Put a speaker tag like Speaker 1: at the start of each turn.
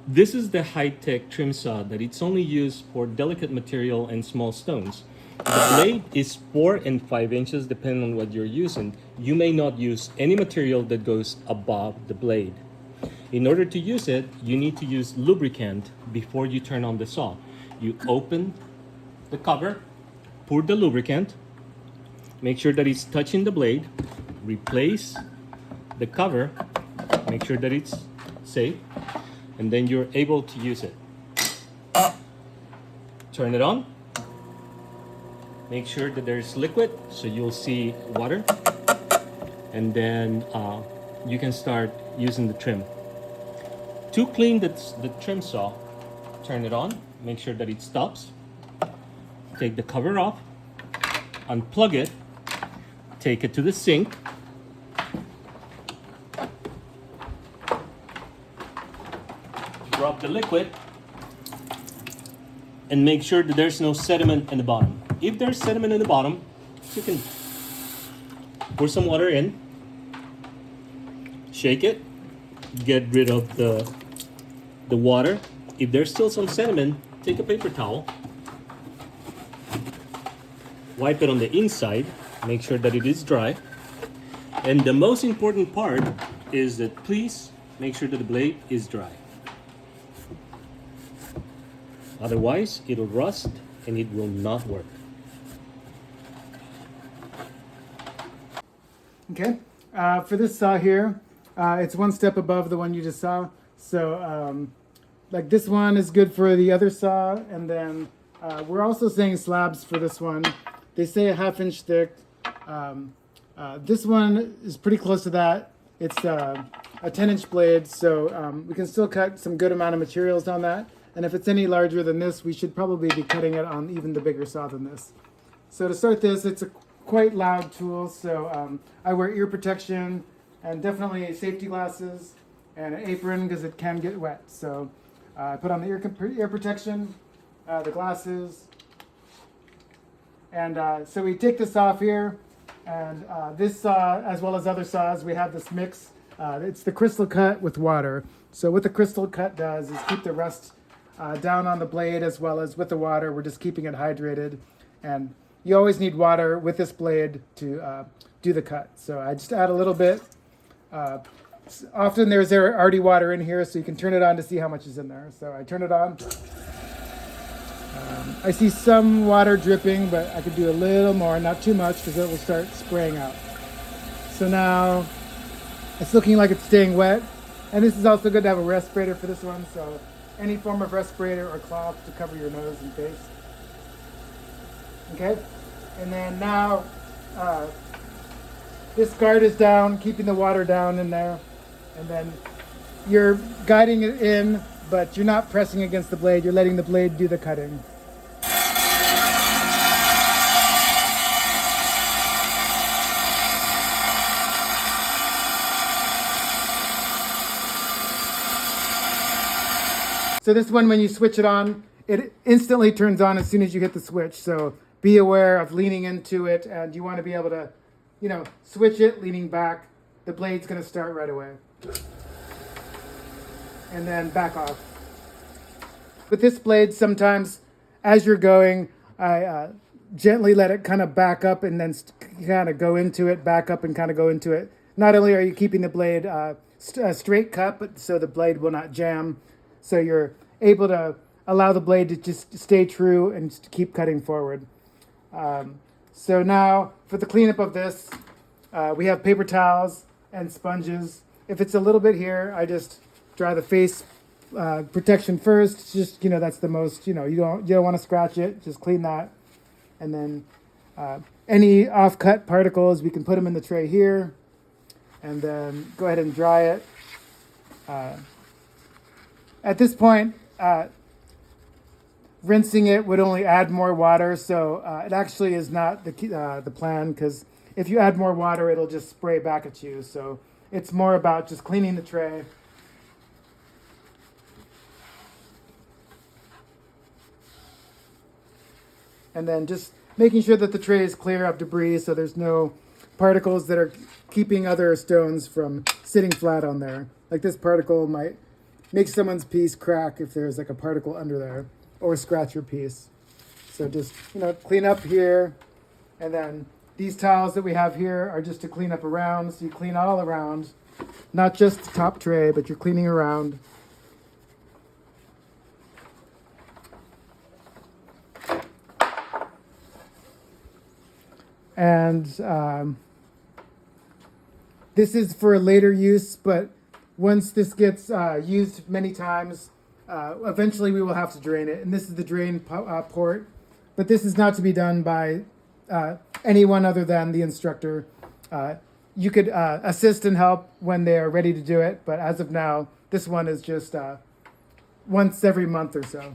Speaker 1: This is the high-tech trim saw that it's only used for delicate material and small stones. The blade is 4 and 5 inches depending on what you're using. You may not use any material that goes above the blade. In order to use it, you need to use lubricant before you turn on the saw. You open the cover, pour the lubricant, make sure that it's touching the blade, replace the cover, make sure that it's safe, and then you're able to use it. Turn it on. Make sure that there's liquid so you'll see water, and then you can start using the trim. To clean the trim saw, turn it on, make sure that it stops, take the cover off, unplug it, take it to the sink, drop the liquid, and make sure that there's no sediment in the bottom. If there's sediment in the bottom, you can pour some water in, shake it, get rid of the water. If there's still some sediment, take a paper towel, wipe it on the inside, make sure that it is dry. And the most important part is that please make sure that the blade is dry. Otherwise, it'll rust and it will not work.
Speaker 2: Okay, for this saw here, it's one step above the one you just saw. So like this one is good for the other saw, and then we're also saying slabs for this one. They say a 1/2 inch thick. This one is pretty close to that. It's a 10-inch blade, so we can still cut some good amount of materials on that. And if it's any larger than this, we should probably be cutting it on even the bigger saw than this. So to start this, it's a quite loud tool, so I wear ear protection and definitely safety glasses and an apron because it can get wet. So I put on the ear protection, the glasses, and so we take this off here, and this saw, as well as other saws, we have this mix. It's the crystal cut with water. So what the crystal cut does is keep the rust down on the blade, as well as with the water, we're just keeping it hydrated. And you always need water with this blade to do the cut. So I just add a little bit. Often there's already water in here, so you can turn it on to see how much is in there. So I turn it on. I see some water dripping, but I could do a little more, not too much, because it will start spraying out. So now it's looking like it's staying wet. And this is also good to have a respirator for this one. So any form of respirator or cloth to cover your nose and face. Okay, and then now this guard is down, keeping the water down in there, and then you're guiding it in, but you're not pressing against the blade, you're letting the blade do the cutting. So this one, when you switch it on, it instantly turns on as soon as you hit the switch. So be aware of leaning into it, and you want to be able to, switch it, leaning back. The blade's going to start right away. And then back off. With this blade, sometimes as you're going, I gently let it kind of back up and then kind of go into it, back up and kind of go into it. Not only are you keeping the blade a straight cut, but so the blade will not jam. So you're able to allow the blade to just stay true and just keep cutting forward. So now for the cleanup of this, we have paper towels and sponges. If it's a little bit here, I just dry the face protection first. Just, that's the most, you don't want to scratch it. Just clean that. And then any off-cut particles, we can put them in the tray here. And then go ahead and dry it. At this point, rinsing it would only add more water, so it actually is not the plan, because if you add more water, it'll just spray back at you. So it's more about just cleaning the tray. And then just making sure that the tray is clear of debris, so there's no particles that are keeping other stones from sitting flat on there. Like this particle might make someone's piece crack if there's like a particle under there, or scratch your piece. So just, clean up here, and then these tiles that we have here are just to clean up around. So you clean all around, not just the top tray, but you're cleaning around. And this is for later use, but once this gets used many times, eventually we will have to drain it. And this is the drain port, but this is not to be done by anyone other than the instructor. You could assist and help when they are ready to do it, but as of now, this one is just once every month or so.